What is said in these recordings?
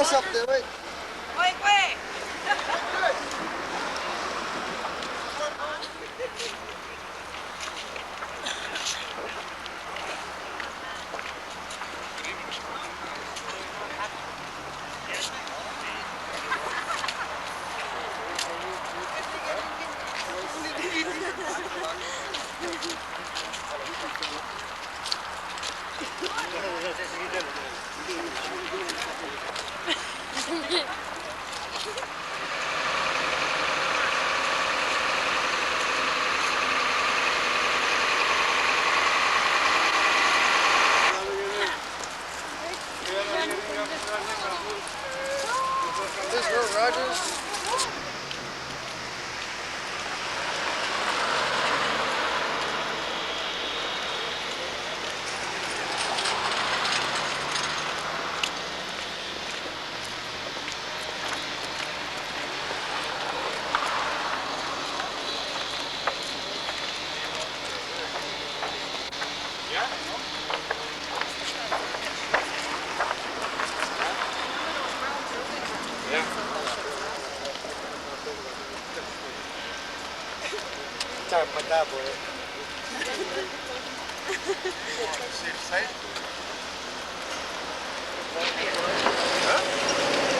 sortez, oui. Oui, oui. This is Rogers.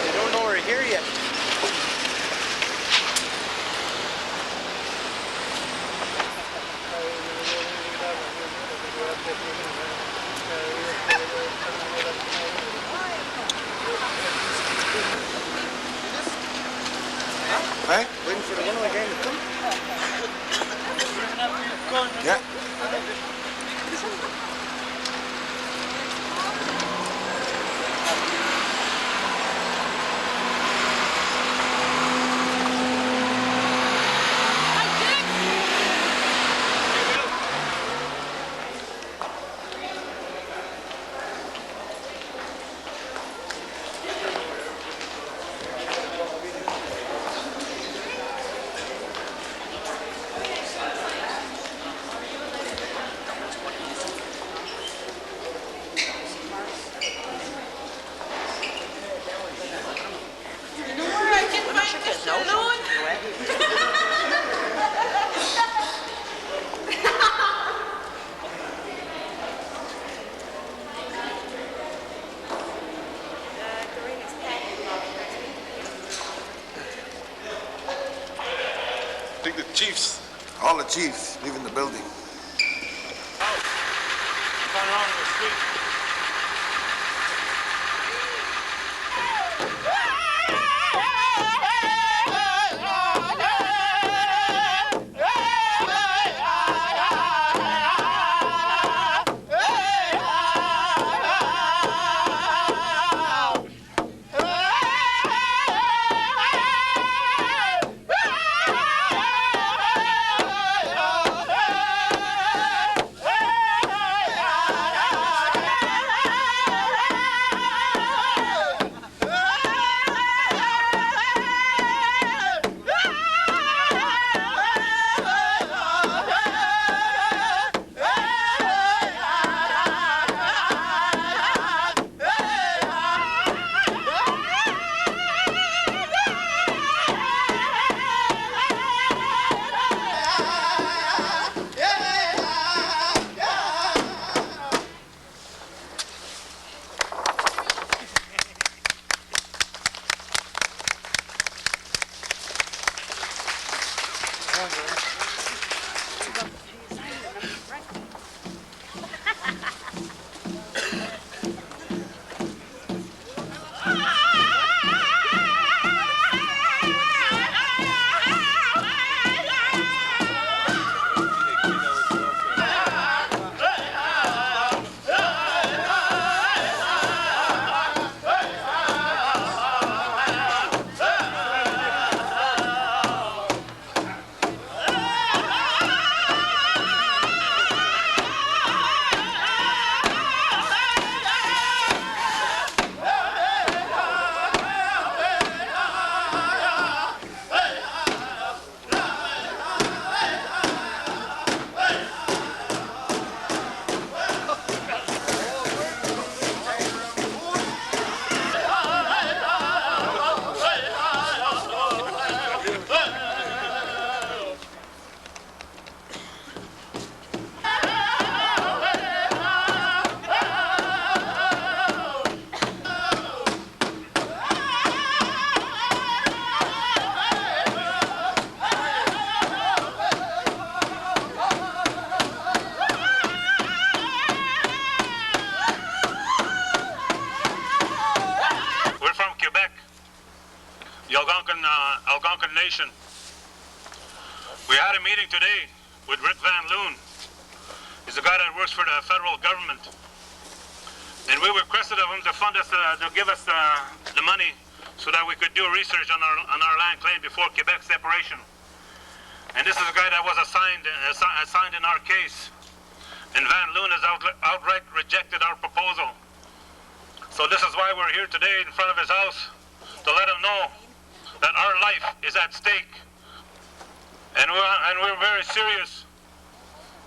They don't know we're here yet. Hey? Waiting for the one of the game to come. Yeah. Loon? I think the chiefs. All the chiefs leaving the building. the Algonquin Nation. We had a meeting today with Rick Van Loon. He's the guy that works for the federal government. And we requested of him to fund us, to give us the money so that we could do research on our land claim before Quebec separation. And this is a guy that was assigned in our case. And Van Loon has outright rejected our proposal. So this is why we're here today in front of his house, to let him know that our life is at stake. And we're very serious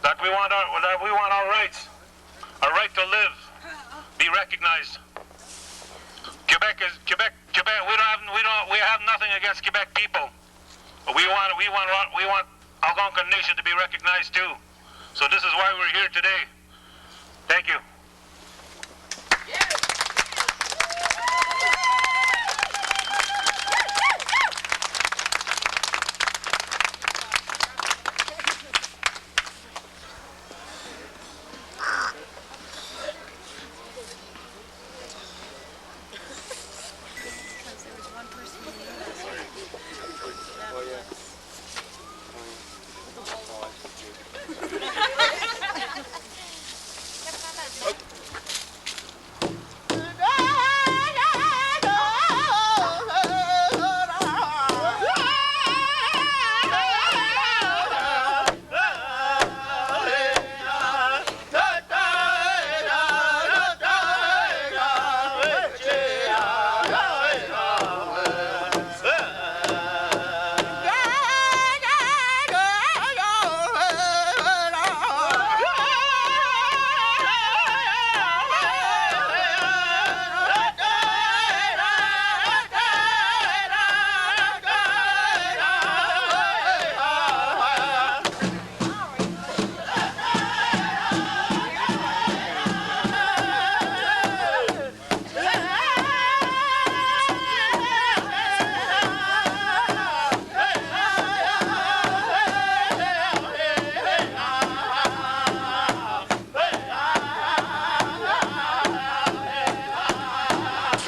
that we want our rights, our right to live, be recognized. Quebec. We have nothing against Quebec people, but we want Algonquin Nation to be recognized too. So this is why we're here today. Thank you.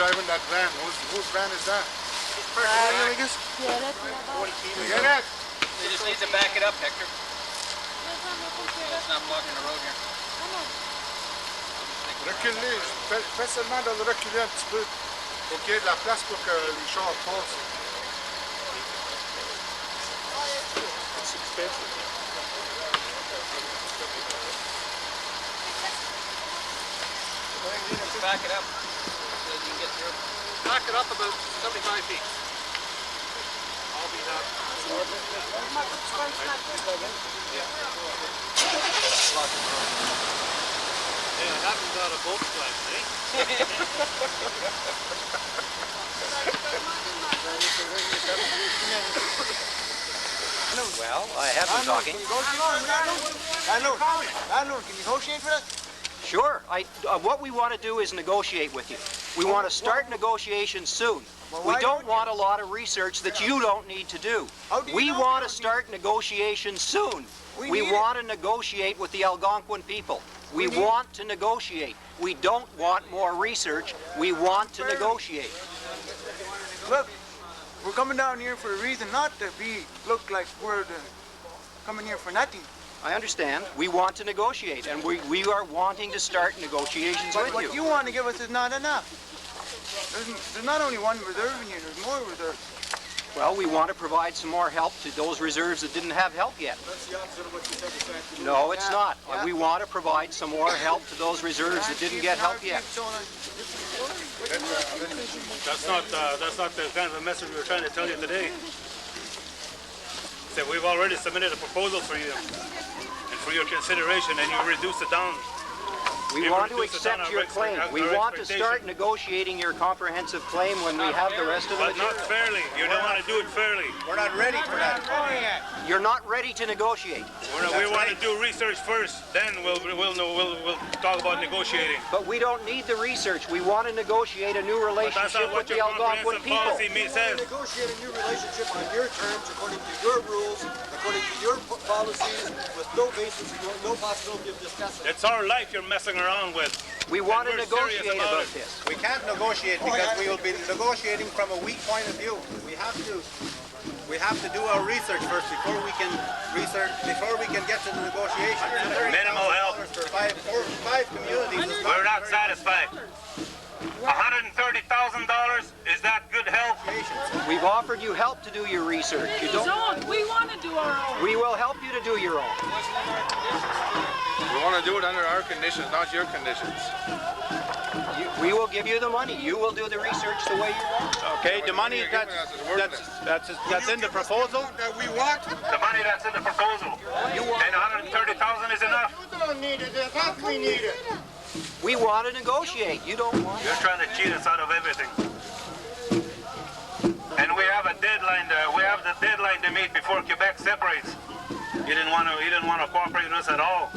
Driving that van. Whose van is that? They just need to back it up, Hector. It's not blocking the road here. Reculez. Fais seulement de le reculer un petit peu. Pour qu'il y ait de la place pour que les chars passent. It's expensive. Just back it up so you can get through. Back it up about 75 feet. I'll be that. Yeah, I haven't got a boat flag, eh? Well, I have been talking. Landlord, can you negotiate with us? Sure. What we want to do is negotiate with you. We want to start negotiations soon. We don't want a lot of research that you don't need to do. We want to start negotiations soon. We want to negotiate with the Algonquin people. We want to negotiate. We don't want more research. We want to negotiate. Look, we're coming down here for a reason, not to look like we're coming here for nothing. I understand. We want to negotiate, and we are wanting to start negotiations But with what you. you want to give us is not enough. There's not only one reserve in here, there's more reserves. Well, we want to provide some more help to those reserves that didn't have help yet. That's the opposite of what you said this afternoon. No, it's not. Yeah. We want to provide some more help to those reserves that didn't get help yet. That's not the kind of a message we were trying to tell you today. So we've already submitted a proposal for you and for your consideration, and you reduce it down. We want to accept your claim. We want to start negotiating your comprehensive claim when we have the rest of the But not material. fairly. You don't want to do it fairly. We're not ready for that. You're not ready to negotiate. We want to do research first, then we'll talk about negotiating. But we don't need the research. We want to negotiate a new But that's relationship not with what the your Algonquin comprehensive people. policy says. Negotiate a new relationship on your terms, according to your rules, according to your policies, with no basis, no possibility of discussing. It's our life you're messing around with. We want to we're serious negotiate about about it. this. We can't negotiate because we will be negotiating from a weak point of view. We have to do our research first before we can get to the negotiation. Minimal help. For five communities. is We're not very satisfied. $130,000, is that good help? We've offered you help to do your research. You don't. Zone. We want to do our own. We will help you to do your own. We want to do it under our conditions, not your conditions. We will give you the money. You will do the research the way you want. Okay, the money that's in the proposal. That we want. The money that's in the proposal. And $130,000 is enough. We don't need it. That's not we need it. We want to negotiate. You don't want. You're trying to cheat us out of everything. And we have a deadline. We have the deadline to meet before Quebec separates. You didn't want to cooperate with us at all.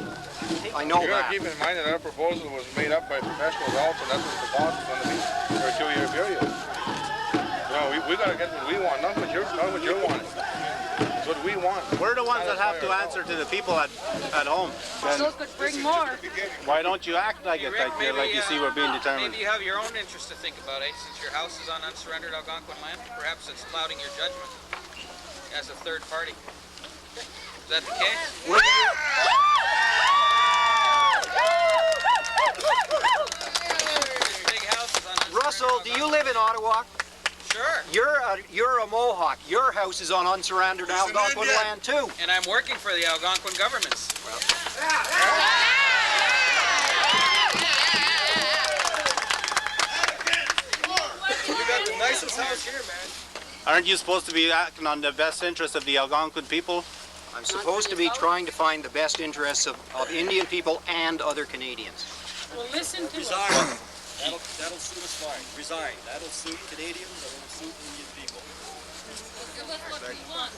I know You that. gotta keep in mind that our proposal was made up by professionals also, and that's what the cost is gonna be for a 2-year period. You know, we gotta get what we want, not what you're wanting. It's what we want. We're the ones that have to answer to the people at home. Still could bring more. Why don't you act like it, like you see we're being determined? Maybe you have your own interest to think about, since your house is on unsurrendered Algonquin land. Perhaps it's clouding your judgment as a third party. Is that the case? Big house is on unsurrendered Russell, do you live in Ottawa? Sure. You're a Mohawk. Your house is on unsurrendered Algonquin land too. And I'm working for the Algonquin governments. You got the nicest house here, man. Aren't you supposed to be acting on the best interest of the Algonquin people? I'm supposed to be trying to find the best interests of Indian people and other Canadians. Well, listen to us. Resign. That'll suit us fine. Resign. That'll suit Canadians, that'll suit Indian people. Give us what we want.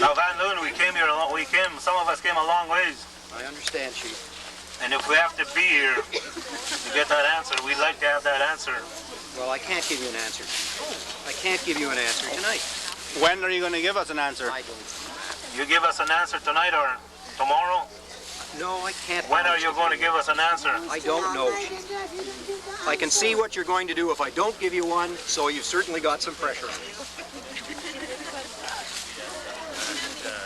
Now, Van Loon, some of us came a long ways. I understand, Chief. And if we have to be here to get that answer, we'd like to have that answer. Well, I can't give you an answer. I can't give you an answer tonight. When are you going to give us an answer? I don't. You give us an answer tonight or tomorrow? No, I can't. When are you going to give us an answer? I don't know, Chief. I can see what you're going to do if I don't give you one, so you've certainly got some pressure on me.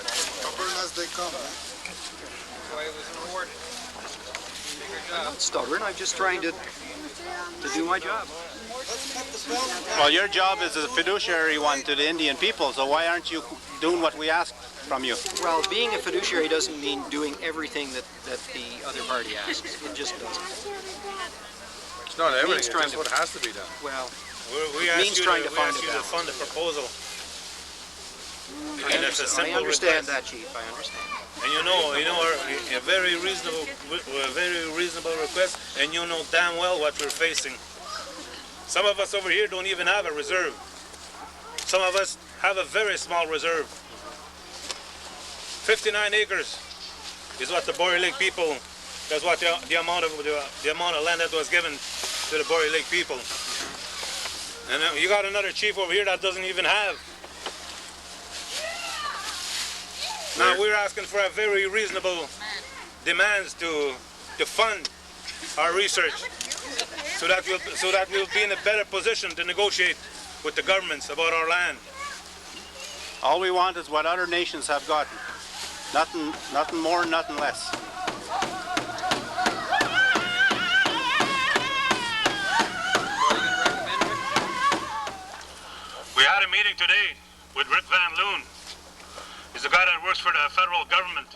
Stubborn as they come. That's why it was an award. I'm not stubborn. I'm just trying to do my job. Well, your job is a fiduciary one to the Indian people, so why aren't you doing what we ask from you? Well, being a fiduciary doesn't mean doing everything that the other party asks. It just doesn't. It's not everything, it's trying just to- what has to be done. Well, We It means trying to find a ask you to balance. fund the proposal. I And it's a simple understand request. that, Chief. I understand. And a very reasonable request, and you know damn well what we're facing. Some of us over here don't even have a reserve. Some of us have a very small reserve. 59 acres is what the Boyer Lake people, that's what the amount of land that was given to the Boyer Lake people. And you got another chief over here that doesn't even have. Now we're asking for a very reasonable demands to fund our research, so that we'll be in a better position to negotiate with the governments about our land. All we want is what other nations have gotten. Nothing more, nothing less. We had a meeting today with Rip Van Loon. He's the guy that works for the federal government.